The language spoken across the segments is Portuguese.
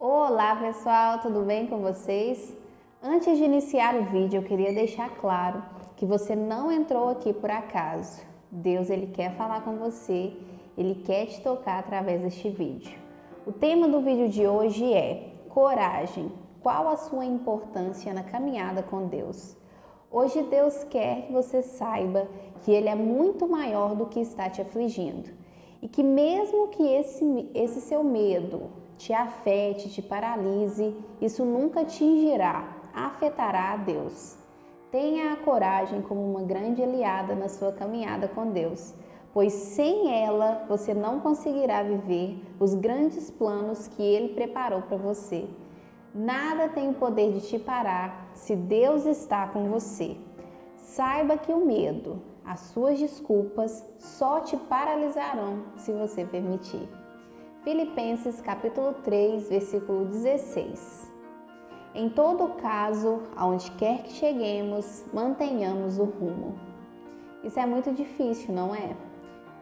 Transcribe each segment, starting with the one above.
Olá pessoal, tudo bem com vocês? Antes de iniciar o vídeo, eu queria deixar claro que você não entrou aqui por acaso. Deus, Ele quer falar com você, Ele quer te tocar através deste vídeo. O tema do vídeo de hoje é coragem. Qual a sua importância na caminhada com Deus? Hoje Deus quer que você saiba que Ele é muito maior do que está te afligindo e que mesmo que esse seu medo te afete, te paralise, isso nunca atingirá, afetará a Deus. Tenha a coragem como uma grande aliada na sua caminhada com Deus, pois sem ela você não conseguirá viver os grandes planos que Ele preparou para você. Nada tem o poder de te parar se Deus está com você. Saiba que o medo, as suas desculpas só te paralisarão se você permitir. Filipenses capítulo 3, versículo 16. Em todo caso, aonde quer que cheguemos, mantenhamos o rumo. Isso é muito difícil, não é?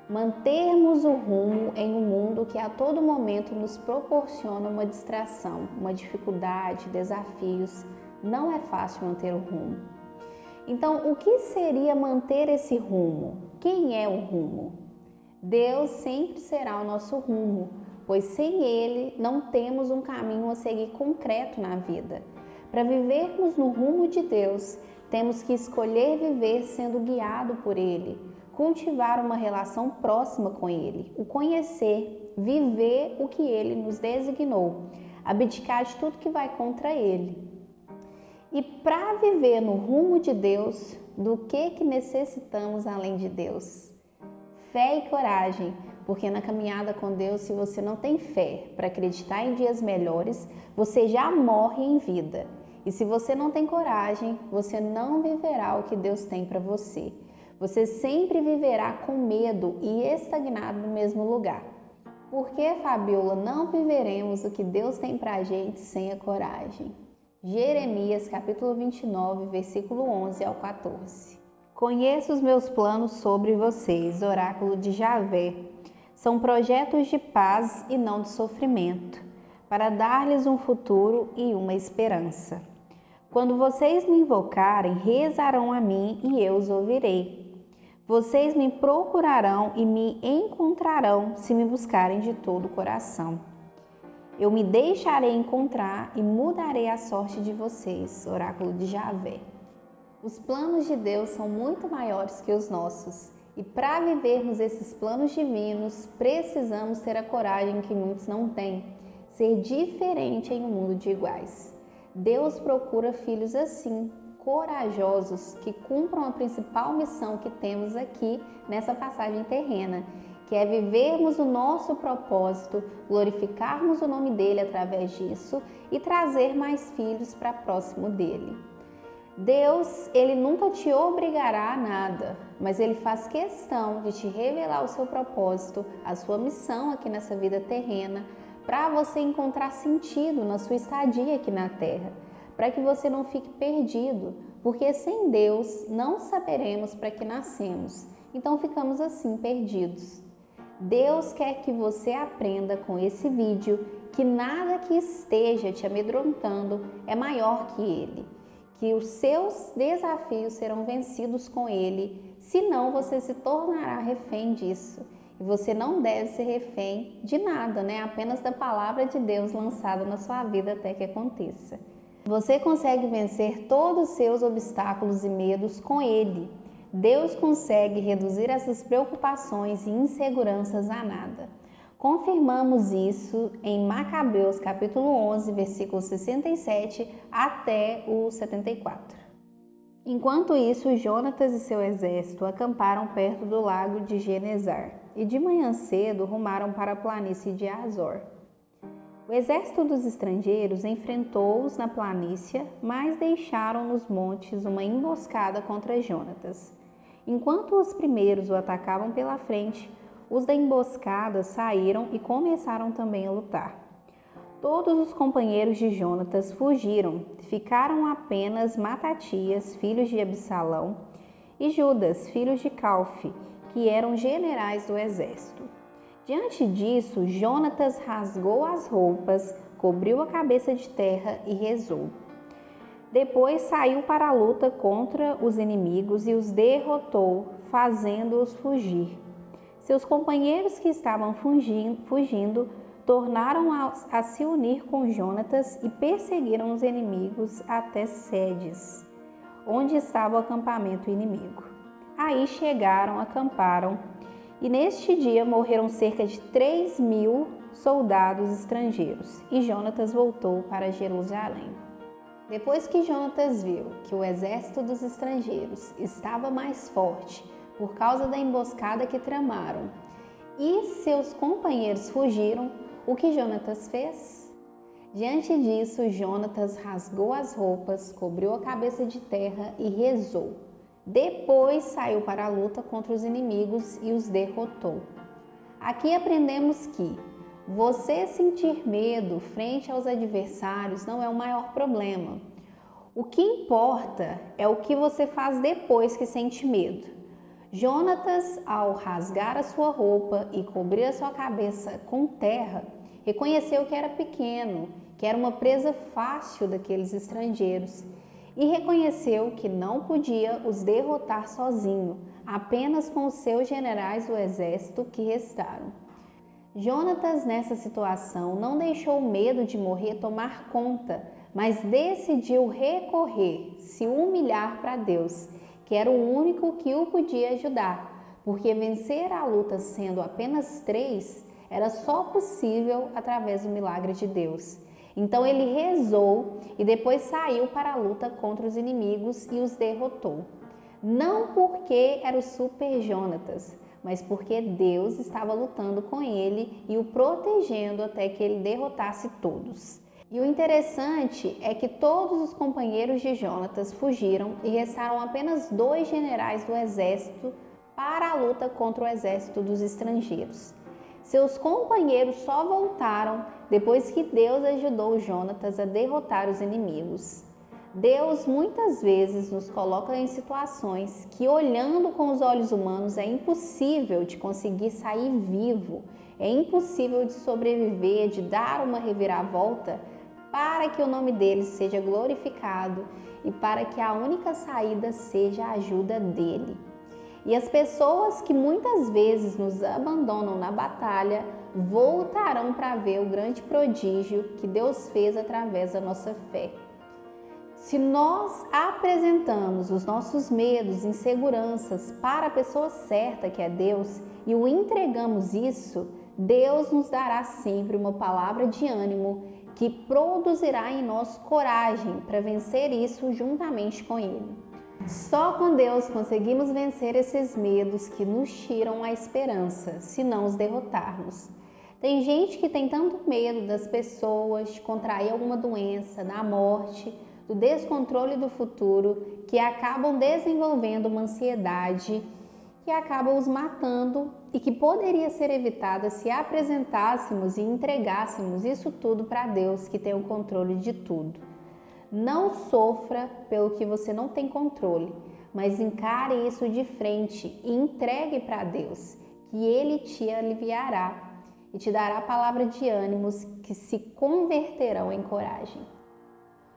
Mantermos o rumo em um mundo que a todo momento nos proporciona uma distração, uma dificuldade, desafios. Não é fácil manter o rumo. Então, o que seria manter esse rumo? Quem é o rumo? Deus sempre será o nosso rumo, pois sem Ele não temos um caminho a seguir concreto na vida. Para vivermos no rumo de Deus, temos que escolher viver sendo guiado por Ele, cultivar uma relação próxima com Ele, o conhecer, viver o que Ele nos designou, abdicar de tudo que vai contra Ele. E para viver no rumo de Deus, do que necessitamos além de Deus? Fé e coragem, porque na caminhada com Deus, se você não tem fé para acreditar em dias melhores, você já morre em vida. E se você não tem coragem, você não viverá o que Deus tem para você. Você sempre viverá com medo e estagnado no mesmo lugar. Por que, Fabiola, não viveremos o que Deus tem para a gente sem a coragem? Jeremias capítulo 29, versículo 11 ao 14. Conheço os meus planos sobre vocês, oráculo de Javé. São projetos de paz e não de sofrimento, para dar-lhes um futuro e uma esperança. Quando vocês me invocarem, rezarão a mim e eu os ouvirei. Vocês me procurarão e me encontrarão se me buscarem de todo o coração. Eu me deixarei encontrar e mudarei a sorte de vocês, oráculo de Javé. Os planos de Deus são muito maiores que os nossos. E para vivermos esses planos divinos, precisamos ter a coragem que muitos não têm, ser diferente em um mundo de iguais. Deus procura filhos assim, corajosos, que cumpram a principal missão que temos aqui nessa passagem terrena, que é vivermos o nosso propósito, glorificarmos o nome dele através disso e trazer mais filhos para próximo dele. Deus, Ele nunca te obrigará a nada, mas Ele faz questão de te revelar o seu propósito, a sua missão aqui nessa vida terrena, para você encontrar sentido na sua estadia aqui na Terra, para que você não fique perdido, porque sem Deus não saberemos para que nascemos, então ficamos assim perdidos. Deus quer que você aprenda com esse vídeo que nada que esteja te amedrontando é maior que Ele, que os seus desafios serão vencidos com Ele, senão você se tornará refém disso. E você não deve ser refém de nada, né? Apenas da palavra de Deus lançada na sua vida até que aconteça. Você consegue vencer todos os seus obstáculos e medos com Ele. Deus consegue reduzir essas preocupações e inseguranças a nada. Confirmamos isso em Macabeus capítulo 11, versículo 67 até o 74. Enquanto isso, Jonatas e seu exército acamparam perto do lago de Genezar e de manhã cedo rumaram para a planície de Azor. O exército dos estrangeiros enfrentou-os na planície, mas deixaram nos montes uma emboscada contra Jonatas. Enquanto os primeiros o atacavam pela frente, os da emboscada saíram e começaram também a lutar. Todos os companheiros de Jonatas fugiram, ficaram apenas Matatias, filhos de Absalão, e Judas, filhos de Calfe, que eram generais do exército. Diante disso, Jonatas rasgou as roupas, cobriu a cabeça de terra e rezou. Depois saiu para a luta contra os inimigos e os derrotou, fazendo-os fugir. Seus companheiros que estavam fugindo tornaram a se unir com Jonatas e perseguiram os inimigos até Sedes, onde estava o acampamento inimigo. Aí chegaram, acamparam, e neste dia morreram cerca de 3.000 soldados estrangeiros, e Jonatas voltou para Jerusalém. Depois que Jonatas viu que o exército dos estrangeiros estava mais forte por causa da emboscada que tramaram, e seus companheiros fugiram, o que Jonatas fez? Diante disso, Jonatas rasgou as roupas, cobriu a cabeça de terra e rezou. Depois saiu para a luta contra os inimigos e os derrotou. Aqui aprendemos que você sentir medo frente aos adversários não é o maior problema. O que importa é o que você faz depois que sente medo. Jonatas, ao rasgar a sua roupa e cobrir a sua cabeça com terra, reconheceu que era pequeno, que era uma presa fácil daqueles estrangeiros, e reconheceu que não podia os derrotar sozinho, apenas com os seus generais do exército que restaram. Jonatas, nessa situação, não deixou o medo de morrer tomar conta, mas decidiu recorrer, se humilhar para Deus, que era o único que o podia ajudar, porque vencer a luta sendo apenas 3 era só possível através do milagre de Deus. Então ele rezou e depois saiu para a luta contra os inimigos e os derrotou. Não porque era o super Jonatas, mas porque Deus estava lutando com ele e o protegendo até que ele derrotasse todos. E o interessante é que todos os companheiros de Jonatas fugiram e restaram apenas 2 generais do exército para a luta contra o exército dos estrangeiros. Seus companheiros só voltaram depois que Deus ajudou Jonatas a derrotar os inimigos. Deus muitas vezes nos coloca em situações que, olhando com os olhos humanos, é impossível de conseguir sair vivo, é impossível de sobreviver, de dar uma reviravolta, para que o nome dele seja glorificado e para que a única saída seja a ajuda dele. E as pessoas que muitas vezes nos abandonam na batalha voltarão para ver o grande prodígio que Deus fez através da nossa fé. Se nós apresentamos os nossos medos, inseguranças para a pessoa certa, que é Deus, e o entregamos isso, Deus nos dará sempre uma palavra de ânimo que produzirá em nós coragem para vencer isso juntamente com Ele. Só com Deus conseguimos vencer esses medos que nos tiram a esperança, se não os derrotarmos. Tem gente que tem tanto medo das pessoas, de contrair alguma doença, da morte, do descontrole do futuro, que acabam desenvolvendo uma ansiedade que acaba os matando e que poderia ser evitada se apresentássemos e entregássemos isso tudo para Deus, que tem o controle de tudo. Não sofra pelo que você não tem controle, mas encare isso de frente e entregue para Deus, que Ele te aliviará e te dará a palavra de ânimos que se converterão em coragem.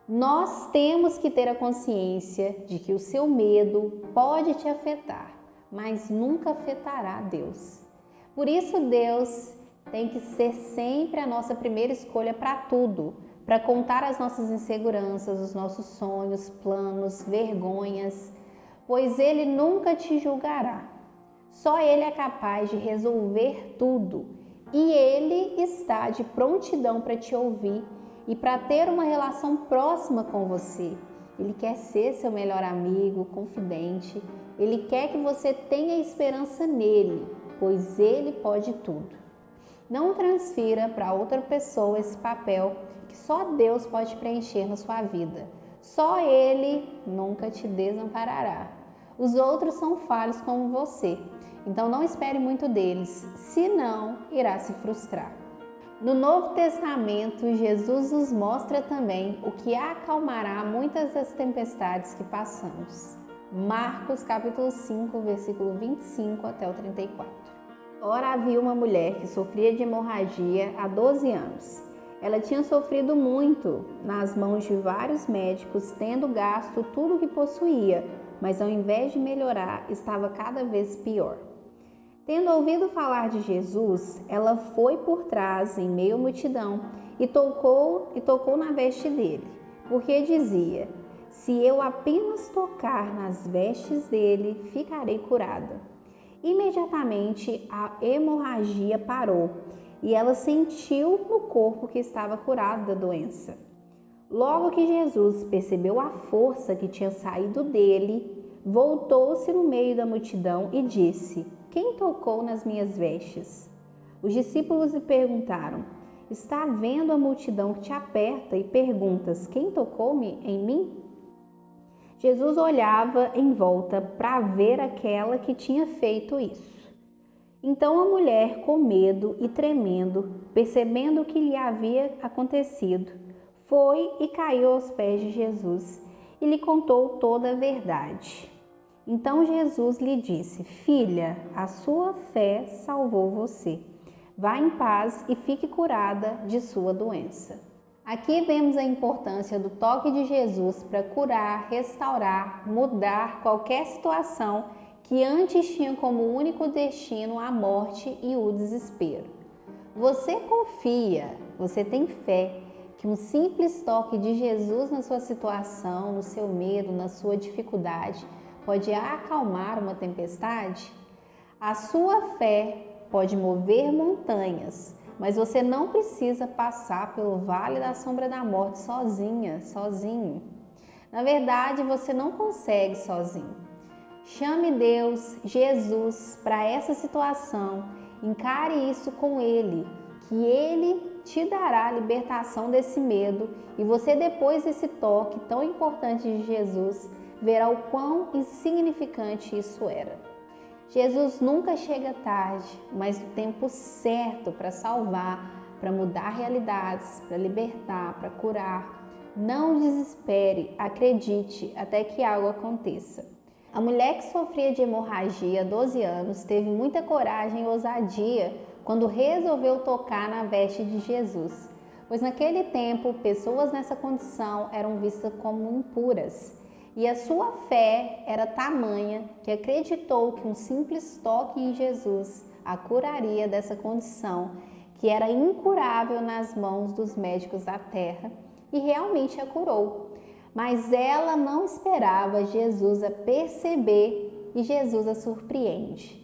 Nós temos que ter a consciência de que o seu medo pode te afetar, mas nunca afetará Deus. Por isso Deus tem que ser sempre a nossa primeira escolha para tudo, para contar as nossas inseguranças, os nossos sonhos, planos, vergonhas, pois Ele nunca te julgará. Só Ele é capaz de resolver tudo e Ele está de prontidão para te ouvir e para ter uma relação próxima com você. Ele quer ser seu melhor amigo, confidente. Ele quer que você tenha esperança nele, pois Ele pode tudo. Não transfira para outra pessoa esse papel que só Deus pode preencher na sua vida. Só Ele nunca te desamparará. Os outros são falhos como você, então não espere muito deles, senão irá se frustrar. No Novo Testamento, Jesus nos mostra também o que acalmará muitas das tempestades que passamos. Marcos capítulo 5, versículo 25 até o 34. Ora, havia uma mulher que sofria de hemorragia há 12 anos. Ela tinha sofrido muito nas mãos de vários médicos, tendo gasto tudo o que possuía, mas ao invés de melhorar, estava cada vez pior. Tendo ouvido falar de Jesus, ela foi por trás, em meio à multidão, e tocou na veste dele, porque dizia: se eu apenas tocar nas vestes dele, ficarei curada. Imediatamente a hemorragia parou e ela sentiu no corpo que estava curado da doença. Logo que Jesus percebeu a força que tinha saído dele, voltou-se no meio da multidão e disse: quem tocou nas minhas vestes? Os discípulos lhe perguntaram: está vendo a multidão que te aperta e perguntas: quem tocou-me em mim? Jesus olhava em volta para ver aquela que tinha feito isso. Então a mulher, com medo e tremendo, percebendo o que lhe havia acontecido, foi e caiu aos pés de Jesus e lhe contou toda a verdade. Então Jesus lhe disse: filha, a sua fé salvou você. Vá em paz e fique curada de sua doença. Aqui vemos a importância do toque de Jesus para curar, restaurar, mudar qualquer situação que antes tinha como único destino a morte e o desespero. Você confia, você tem fé que um simples toque de Jesus na sua situação, no seu medo, na sua dificuldade, pode acalmar uma tempestade? A sua fé pode mover montanhas, mas você não precisa passar pelo vale da sombra da morte sozinha, sozinho. Na verdade, você não consegue sozinho. Chame Deus, Jesus, para essa situação. Encare isso com Ele, que Ele te dará a libertação desse medo e você, depois desse toque tão importante de Jesus, verá o quão insignificante isso era. Jesus nunca chega tarde, mas no tempo certo para salvar, para mudar realidades, para libertar, para curar. Não desespere, acredite até que algo aconteça. A mulher que sofria de hemorragia há 12 anos teve muita coragem e ousadia quando resolveu tocar na veste de Jesus, pois naquele tempo pessoas nessa condição eram vistas como impuras. E a sua fé era tamanha que acreditou que um simples toque em Jesus a curaria dessa condição, que era incurável nas mãos dos médicos da terra, e realmente a curou. Mas ela não esperava Jesus a perceber e Jesus a surpreende.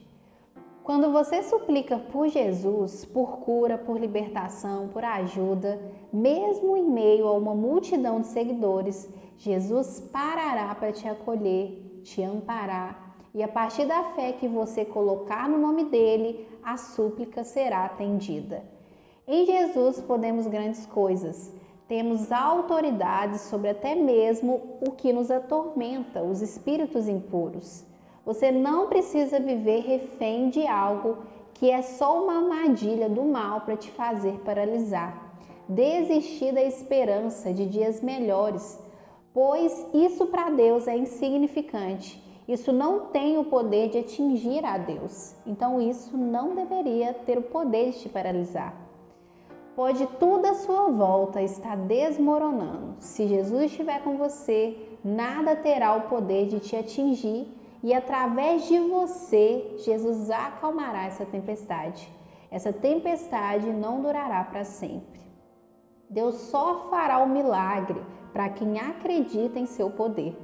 Quando você suplica por Jesus, por cura, por libertação, por ajuda, mesmo em meio a uma multidão de seguidores, Jesus parará para te acolher, te amparar, e a partir da fé que você colocar no nome dele, a súplica será atendida. Em Jesus podemos grandes coisas. Temos autoridade sobre até mesmo o que nos atormenta, os espíritos impuros. Você não precisa viver refém de algo que é só uma armadilha do mal para te fazer paralisar. Desistir da esperança de dias melhores, pois isso para Deus é insignificante. Isso não tem o poder de atingir a Deus. Então isso não deveria ter o poder de te paralisar. Pode tudo à sua volta estar desmoronando. Se Jesus estiver com você, nada terá o poder de te atingir e através de você, Jesus acalmará essa tempestade. Essa tempestade não durará para sempre. Deus só fará o milagre para quem acredita em seu poder.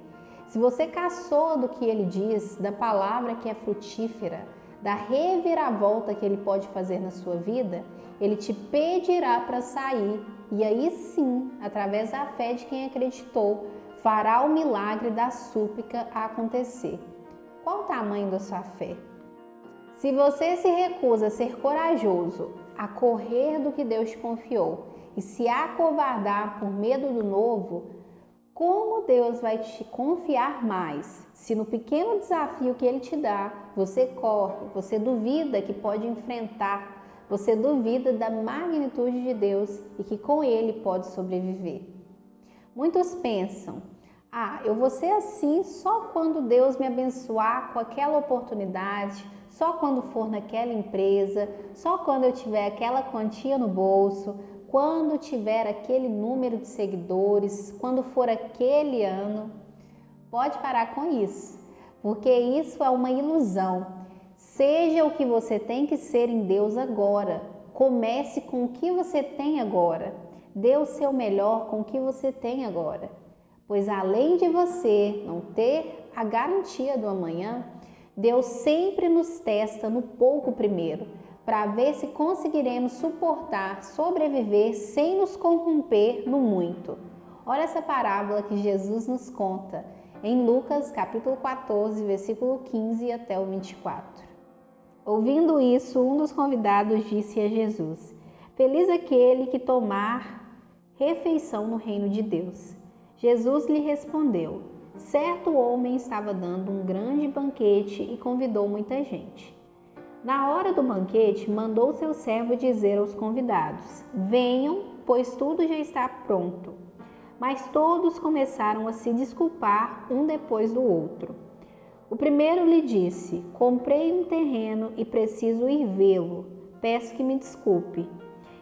Se você caçoa do que Ele diz, da palavra que é frutífera, da reviravolta que Ele pode fazer na sua vida, Ele te pedirá para sair e aí sim, através da fé de quem acreditou, fará o milagre da súplica a acontecer. Qual o tamanho da sua fé? Se você se recusa a ser corajoso, a correr do que Deus te confiou e se acovardar por medo do novo, como Deus vai te confiar mais se no pequeno desafio que Ele te dá, você corre, você duvida que pode enfrentar, você duvida da magnitude de Deus e que com Ele pode sobreviver? Muitos pensam: eu vou ser assim só quando Deus me abençoar com aquela oportunidade, só quando for naquela empresa, só quando eu tiver aquela quantia no bolso, quando tiver aquele número de seguidores, quando for aquele ano. Pode parar com isso, porque isso é uma ilusão. Seja o que você tem que ser em Deus agora. Comece com o que você tem agora. Dê o seu melhor com o que você tem agora. Pois além de você não ter a garantia do amanhã, Deus sempre nos testa no pouco primeiro, para ver se conseguiremos suportar, sobreviver sem nos corromper no muito. Olha essa parábola que Jesus nos conta em Lucas capítulo 14, versículo 15 até o 24. Ouvindo isso, um dos convidados disse a Jesus: Feliz aquele que tomar refeição no reino de Deus. Jesus lhe respondeu: Certo homem estava dando um grande banquete e convidou muita gente. Na hora do banquete, mandou seu servo dizer aos convidados: Venham, pois tudo já está pronto. Mas todos começaram a se desculpar um depois do outro. O primeiro lhe disse: Comprei um terreno e preciso ir vê-lo. Peço que me desculpe.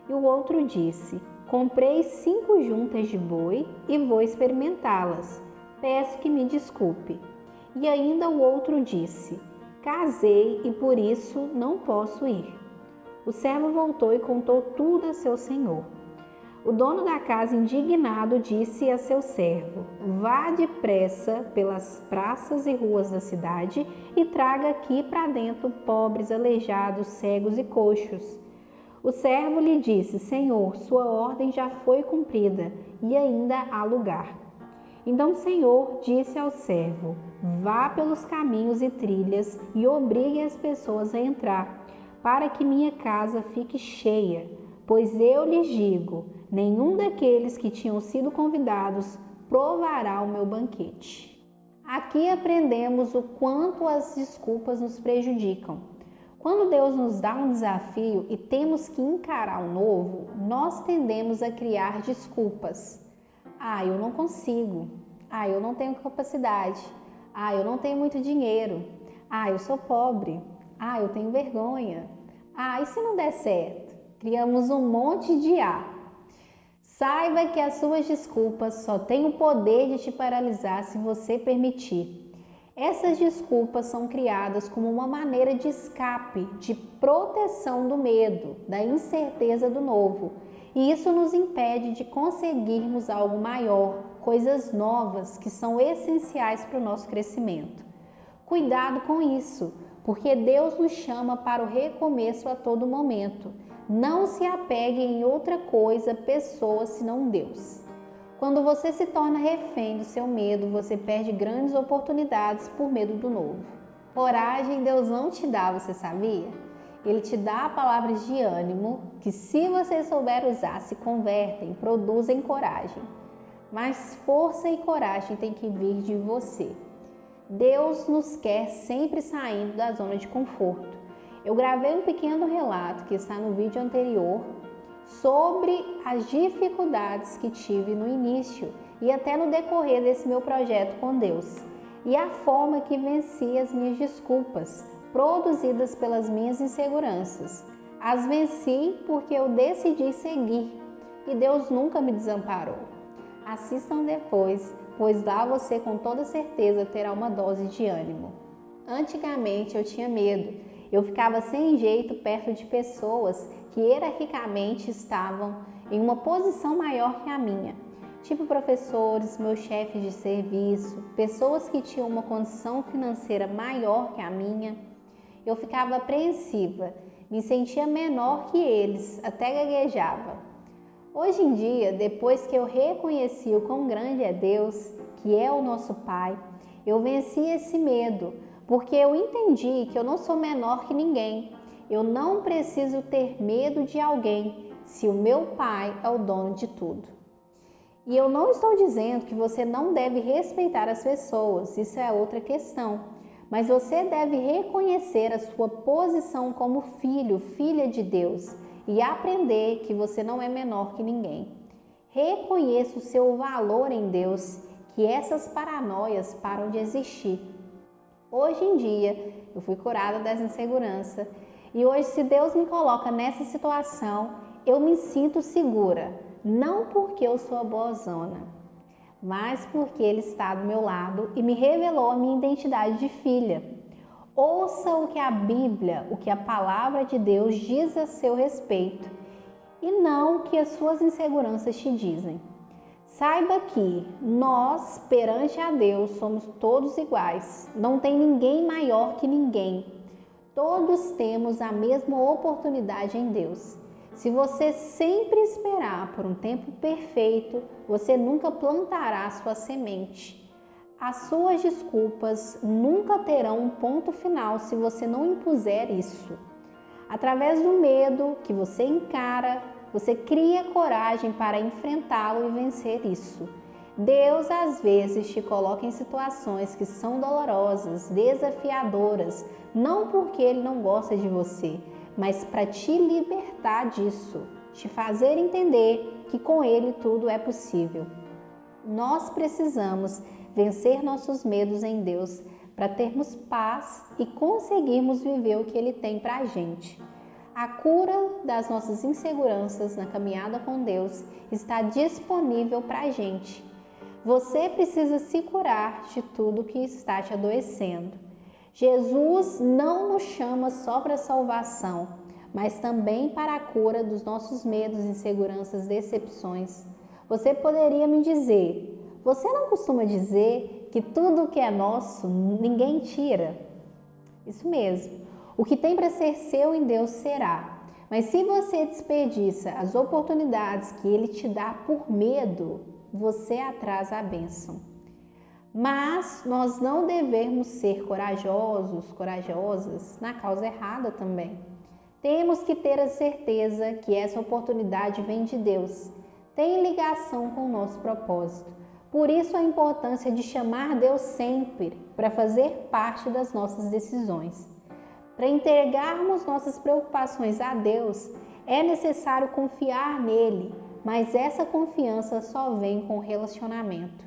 E o outro disse: Comprei 5 juntas de boi e vou experimentá-las. Peço que me desculpe. E ainda o outro disse: Casei e por isso não posso ir. O servo voltou e contou tudo a seu senhor. O dono da casa, indignado, disse a seu servo: Vá depressa pelas praças e ruas da cidade e traga aqui para dentro pobres, aleijados, cegos e coxos. O servo lhe disse: Senhor, sua ordem já foi cumprida e ainda há lugar. Então o Senhor disse ao servo: Vá pelos caminhos e trilhas e obrigue as pessoas a entrar, para que minha casa fique cheia. Pois eu lhes digo, nenhum daqueles que tinham sido convidados provará o meu banquete. Aqui aprendemos o quanto as desculpas nos prejudicam. Quando Deus nos dá um desafio e temos que encarar o novo, nós tendemos a criar desculpas. Eu não consigo. Eu não tenho capacidade. Eu não tenho muito dinheiro. Eu sou pobre. Eu tenho vergonha. E se não der certo? Criamos um monte de Saiba que as suas desculpas só têm o poder de te paralisar se você permitir. Essas desculpas são criadas como uma maneira de escape, de proteção do medo, da incerteza do novo. E isso nos impede de conseguirmos algo maior, coisas novas que são essenciais para o nosso crescimento. Cuidado com isso, porque Deus nos chama para o recomeço a todo momento. Não se apegue em outra coisa, pessoa, senão Deus. Quando você se torna refém do seu medo, você perde grandes oportunidades por medo do novo. Coragem Deus não te dá, você sabia? Ele te dá palavras de ânimo que, se você souber usar, se convertem, produzem coragem. Mas força e coragem tem que vir de você. Deus nos quer sempre saindo da zona de conforto. Eu gravei um pequeno relato que está no vídeo anterior sobre as dificuldades que tive no início e até no decorrer desse meu projeto com Deus e a forma que venci as minhas desculpas produzidas pelas minhas inseguranças. As venci porque eu decidi seguir e Deus nunca me desamparou. Assistam depois, pois lá você com toda certeza terá uma dose de ânimo. Antigamente eu tinha medo. Eu ficava sem jeito perto de pessoas que hierarquicamente estavam em uma posição maior que a minha, tipo professores, meus chefes de serviço, pessoas que tinham uma condição financeira maior que a minha. Eu ficava apreensiva, me sentia menor que eles, até gaguejava. Hoje em dia, depois que eu reconheci o quão grande é Deus, que é o nosso Pai, eu venci esse medo, porque eu entendi que eu não sou menor que ninguém. Eu não preciso ter medo de alguém se o meu Pai é o dono de tudo. E eu não estou dizendo que você não deve respeitar as pessoas, isso é outra questão. Mas você deve reconhecer a sua posição como filho, filha de Deus e aprender que você não é menor que ninguém. Reconheça o seu valor em Deus, que essas paranoias param de existir. Hoje em dia, eu fui curada dessa insegurança e hoje, se Deus me coloca nessa situação, eu me sinto segura, não porque eu sou a boazona, mas porque Ele está do meu lado e me revelou a minha identidade de filha. Ouça o que a Bíblia, o que a palavra de Deus diz a seu respeito e não o que as suas inseguranças te dizem. Saiba que nós, perante a Deus, somos todos iguais. Não tem ninguém maior que ninguém. Todos temos a mesma oportunidade em Deus. Se você sempre esperar por um tempo perfeito, você nunca plantará sua semente. As suas desculpas nunca terão um ponto final se você não impuser isso. Através do medo que você encara, você cria coragem para enfrentá-lo e vencer isso. Deus às vezes te coloca em situações que são dolorosas, desafiadoras, não porque Ele não gosta de você, mas para te libertar disso, te fazer entender que com Ele tudo é possível. Nós precisamos vencer nossos medos em Deus para termos paz e conseguirmos viver o que Ele tem para a gente. A cura das nossas inseguranças na caminhada com Deus está disponível para a gente. Você precisa se curar de tudo que está te adoecendo. Jesus não nos chama só para salvação, mas também para a cura dos nossos medos, inseguranças, decepções. Você poderia me dizer: você não costuma dizer que tudo que é nosso ninguém tira? Isso mesmo. O que tem para ser seu em Deus será. Mas se você desperdiça as oportunidades que Ele te dá por medo, você atrasa a bênção. Mas nós não devemos ser corajosos, corajosas na causa errada também. Temos que ter a certeza que essa oportunidade vem de Deus, tem ligação com o nosso propósito. Por isso a importância de chamar Deus sempre para fazer parte das nossas decisões. Para entregarmos nossas preocupações a Deus, é necessário confiar nele, mas essa confiança só vem com relacionamento.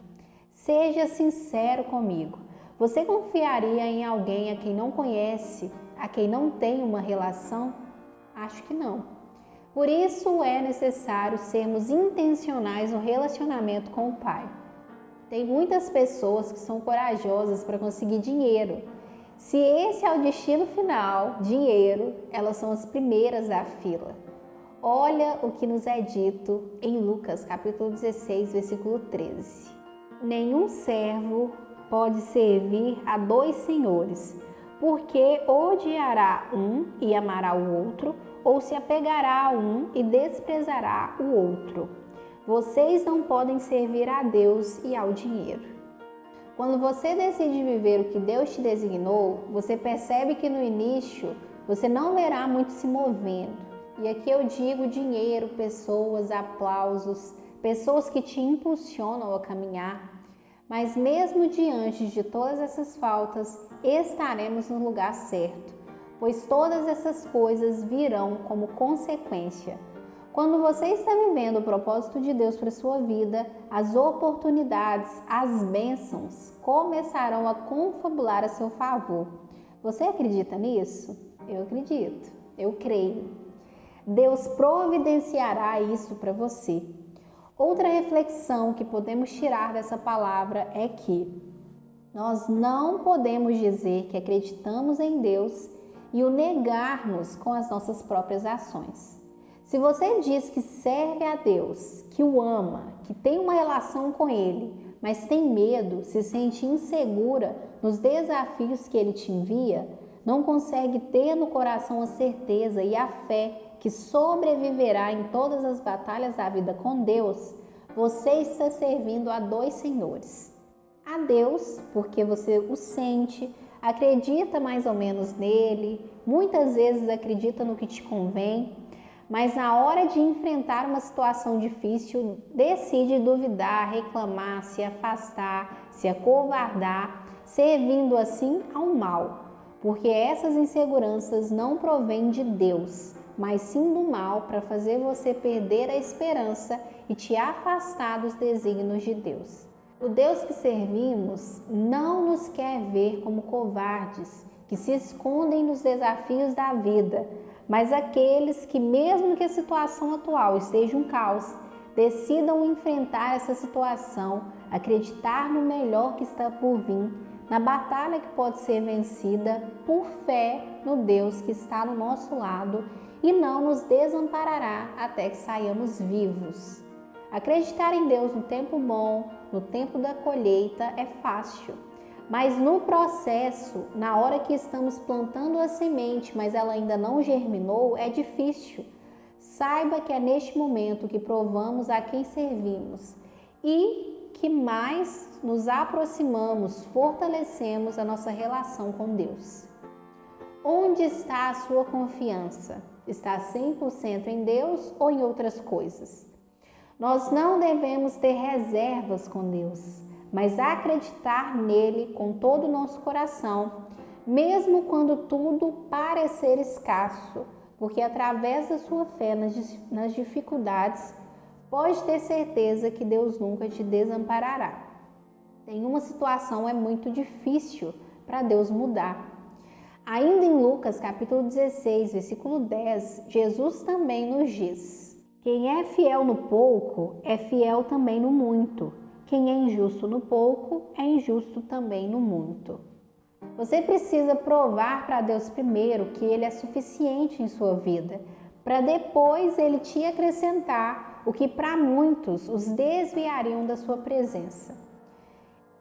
Seja sincero comigo. Você confiaria em alguém a quem não conhece, a quem não tem uma relação? Acho que não. Por isso é necessário sermos intencionais no relacionamento com o Pai. Tem muitas pessoas que são corajosas para conseguir dinheiro. Se esse é o destino final, dinheiro, elas são as primeiras da fila. Olha o que nos é dito em Lucas, capítulo 16, versículo 13. Nenhum servo pode servir a dois senhores, porque odiará um e amará o outro, ou se apegará a um e desprezará o outro. Vocês não podem servir a Deus e ao dinheiro. Quando você decide viver o que Deus te designou, você percebe que no início você não verá muito se movendo. E aqui eu digo dinheiro, pessoas, aplausos, pessoas que te impulsionam a caminhar. Mas mesmo diante de todas essas faltas, estaremos no lugar certo, pois todas essas coisas virão como consequência. Quando você está vivendo o propósito de Deus para a sua vida, as oportunidades, as bênçãos começarão a confabular a seu favor. Você acredita nisso? Eu acredito, eu creio. Deus providenciará isso para você. Outra reflexão que podemos tirar dessa palavra é que nós não podemos dizer que acreditamos em Deus e o negarmos com as nossas próprias ações. Se você diz que serve a Deus, que o ama, que tem uma relação com Ele, mas tem medo, se sente insegura nos desafios que Ele te envia, não consegue ter no coração a certeza e a fé que sobreviverá em todas as batalhas da vida com Deus, você está servindo a dois senhores. A Deus, porque você o sente, acredita mais ou menos nele, muitas vezes acredita no que te convém, mas na hora de enfrentar uma situação difícil, decide duvidar, reclamar, se afastar, se acovardar, servindo assim ao mal, porque essas inseguranças não provêm de Deus, mas sim do mal para fazer você perder a esperança e te afastar dos desígnios de Deus. O Deus que servimos não nos quer ver como covardes, que se escondem nos desafios da vida, mas aqueles que, mesmo que a situação atual esteja um caos, decidam enfrentar essa situação, acreditar no melhor que está por vir, na batalha que pode ser vencida por fé no Deus que está no nosso lado e não nos desamparará até que saiamos vivos. Acreditar em Deus no tempo bom, no tempo da colheita é fácil, mas no processo, na hora que estamos plantando a semente, mas ela ainda não germinou, é difícil. Saiba que é neste momento que provamos a quem servimos e que mais nos aproximamos, fortalecemos a nossa relação com Deus. Onde está a sua confiança? Está 100% em Deus ou em outras coisas? Nós não devemos ter reservas com Deus, mas acreditar nele com todo o nosso coração, mesmo quando tudo parecer escasso, porque através da sua fé nas dificuldades, pode ter certeza que Deus nunca te desamparará. Nenhuma situação é muito difícil para Deus mudar. Ainda em Lucas capítulo 16, versículo 10, Jesus também nos diz: quem é fiel no pouco é fiel também no muito. Quem é injusto no pouco é injusto também no muito. Você precisa provar para Deus primeiro que Ele é suficiente em sua vida, para depois Ele te acrescentar o que para muitos os desviariam da sua presença.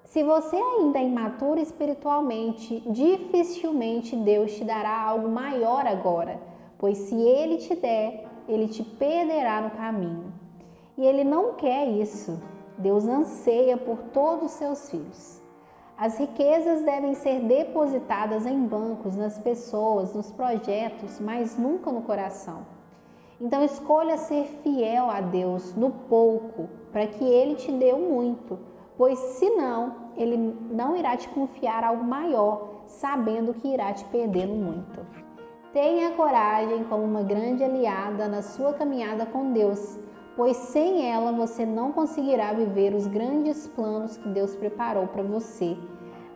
Se você ainda é imaturo espiritualmente, dificilmente Deus te dará algo maior agora, pois se Ele te der, Ele te perderá no caminho. E Ele não quer isso. Deus anseia por todos os seus filhos. As riquezas devem ser depositadas em bancos, nas pessoas, nos projetos, mas nunca no coração. Então escolha ser fiel a Deus no pouco, para que Ele te dê o muito, pois senão Ele não irá te confiar algo maior, sabendo que irá te perder no muito. Tenha coragem como uma grande aliada na sua caminhada com Deus, pois sem ela você não conseguirá viver os grandes planos que Deus preparou para você.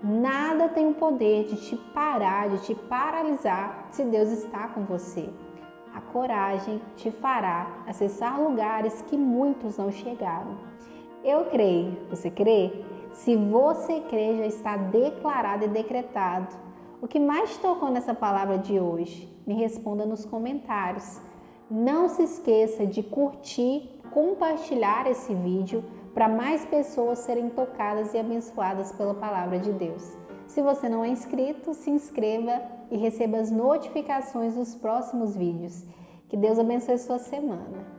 Nada tem o poder de te parar, de te paralisar, se Deus está com você. A coragem te fará acessar lugares que muitos não chegaram. Eu creio, você crê? Se você crê, já está declarado e decretado. O que mais te tocou nessa palavra de hoje? Me responda nos comentários. Não se esqueça de curtir, compartilhar esse vídeo para mais pessoas serem tocadas e abençoadas pela palavra de Deus. Se você não é inscrito, se inscreva e receba as notificações dos próximos vídeos. Que Deus abençoe sua semana.